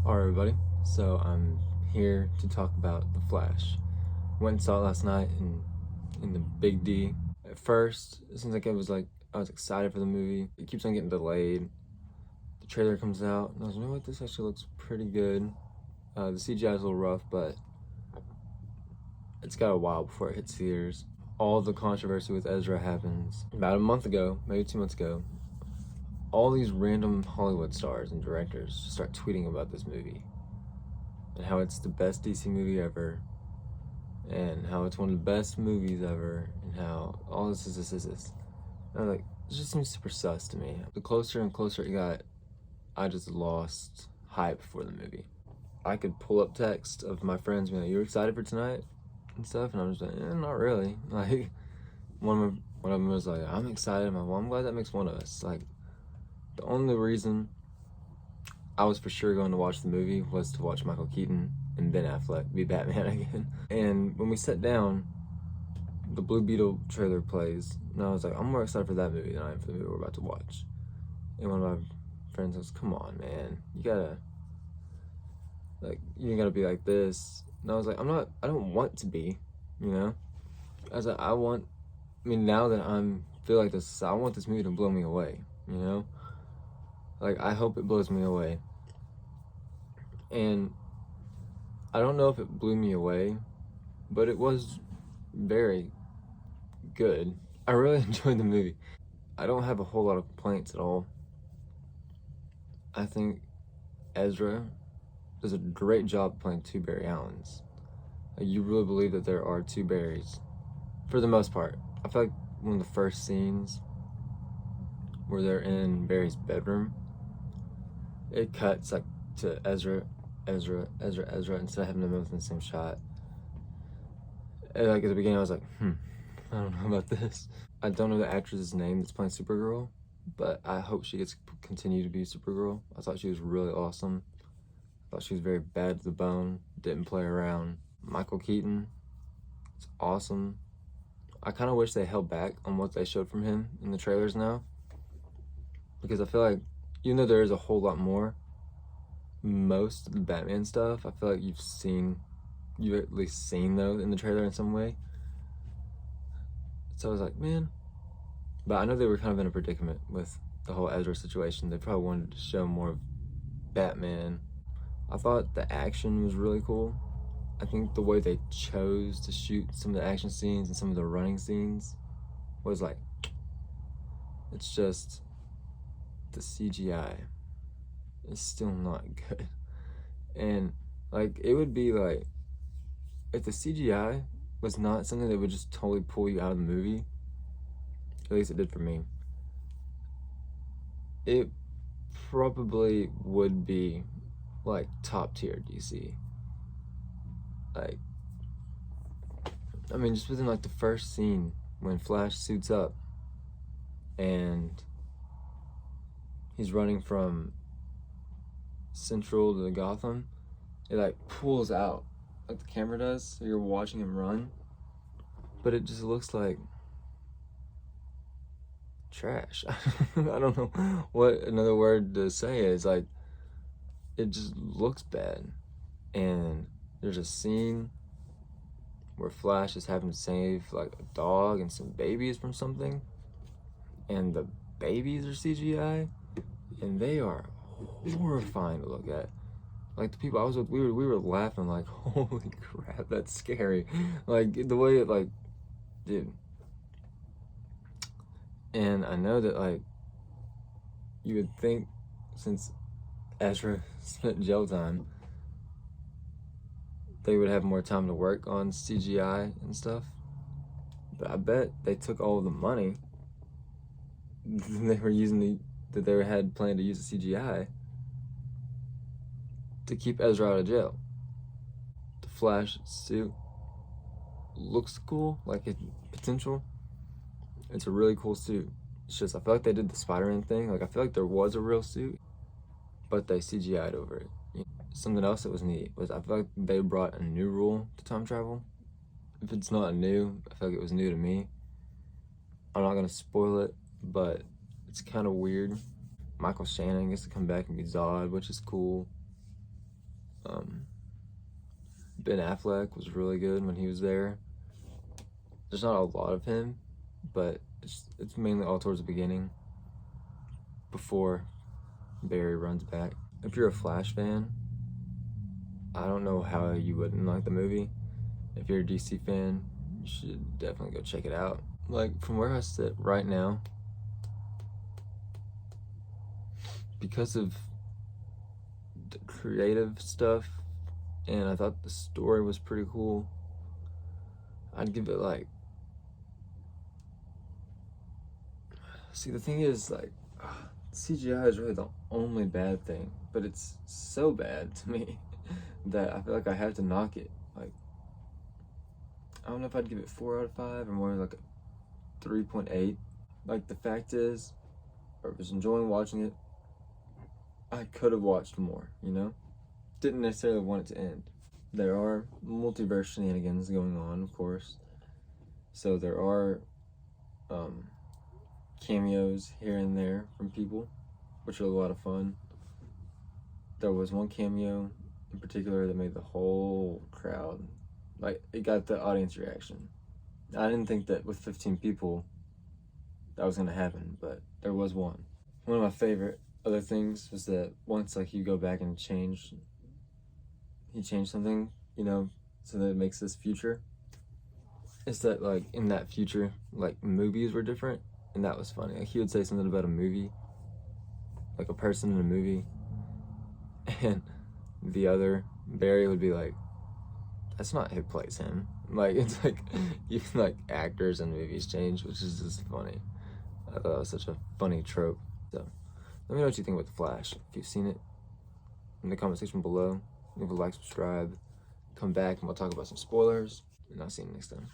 Alright everybody, so I'm here to talk about The Flash. Went and saw it last night in the Big D. At first, it seems like I was excited for the movie. It keeps on getting delayed. The trailer comes out, and I was like, you know what, this actually looks pretty good. The CGI is a little rough, but it's got a while before it hits theaters. All the controversy with Ezra happens about a month ago, maybe 2 months ago. All these random Hollywood stars and directors just start tweeting about this movie and how it's the best DC movie ever, and how it's one of the best movies ever, and how all this. And I was like, this just seems super sus to me. The closer and closer it got, I just lost hype for the movie. I could pull up text of my friends being like, "You're excited for tonight?" and stuff, and I'm just like, not really. Like, one of them was like, "I'm excited." I'm like, well, I'm glad that makes one of us. Like, the only reason I was for sure going to watch the movie was to watch Micheal Keaton and Ben Affleck be Batman again. And when we sat down, the Blue Beetle trailer plays, and I was like, I'm more excited for that movie than I am for the movie we're about to watch. And one of my friends goes, "Come on, man, you gotta be like this." And I was like, I don't want to be, you know? I was like, now that feel like this, I want this movie to blow me away, you know? Like, I hope it blows me away. And I don't know if it blew me away, but it was very good. I really enjoyed the movie. I don't have a whole lot of complaints at all. I think Ezra does a great job playing two Barry Allens. Like, you really believe that there are two Barrys, for the most part. I feel like one of the first scenes where they're in Barry's bedroom, it cuts like to Ezra, instead of having them both in the same shot. And like at the beginning, I was like, I don't know about this. I don't know the actress's name that's playing Supergirl, but I hope she gets to continue to be Supergirl. I thought she was really awesome. I thought she was very bad to the bone, didn't play around. Micheal Keaton, it's awesome. I kind of wish they held back on what they showed from him in the trailers now, because I feel like even though there is a whole lot more, most of the Batman stuff, I feel like you've at least seen those in the trailer in some way. So I was like, man. But I know they were kind of in a predicament with the whole Ezra situation. They probably wanted to show more of Batman. I thought the action was really cool. I think the way they chose to shoot some of the action scenes and some of the running scenes was like, it's just the CGI is still not good. And like, it would be like, if the CGI was not something that would just totally pull you out of the movie, at least it did for me, it probably would be like top tier DC. Like, I mean, just within like the first scene when Flash suits up and he's running from Central to Gotham, it like pulls out like the camera does, so you're watching him run, but it just looks like trash. I don't know what another word to say is. Like, it just looks bad. And there's a scene where Flash is having to save like a dog and some babies from something, and the babies are CGI, and they are horrifying to look at. Like, the people I was with, we were laughing like, holy crap, that's scary. Like, the way it, like, dude. And I know that, like, you would think, since Ezra spent jail time, they would have more time to work on CGI and stuff. But I bet they took all the money they were using that they had planned to use the CGI to keep Ezra out of jail. The Flash suit looks cool, like it potential. It's a really cool suit. It's just, I feel like they did the Spider-Man thing. Like, I feel like there was a real suit, but they CGI'd over it. Something else that was neat was, I feel like they brought a new rule to time travel. If it's not new, I feel like it was new to me. I'm not gonna spoil it, but it's kind of weird. Michael Shannon gets to come back and be Zod, which is cool. Ben Affleck was really good when he was there. There's not a lot of him, but it's mainly all towards the beginning, before Barry runs back. If you're a Flash fan, I don't know how you wouldn't like the movie. If you're a DC fan, you should definitely go check it out. Like, from where I sit right now, because of the creative stuff, and I thought the story was pretty cool, I'd give it like... See, the thing is, like, CGI is really the only bad thing, but it's so bad to me that I feel like I have to knock it. Like, I don't know if I'd give it 4 out of 5 or more like a 3.8. Like, the fact is, I was enjoying watching it. I could have watched more, you know? Didn't necessarily want it to end. There are multiverse shenanigans going on, of course. So there are cameos here and there from people, which are a lot of fun. There was one cameo in particular that made the whole crowd, like, it got the audience reaction. I didn't think that with 15 people that was gonna happen, but there was one. One of my favorite other things was that once, like, you go back and he changed something, you know, so that it makes this future. It's that, like, in that future, like, movies were different, and that was funny. Like, he would say something about a movie, like a person in a movie, and the other, Barry, would be like, that's not who plays him. Like, it's like, even like actors in movies change, which is just funny. I thought it was such a funny trope. So, let me know what you think about The Flash. If you've seen it, in the comment section below. Leave a like, subscribe, come back, and we'll talk about some spoilers, and I'll see you next time.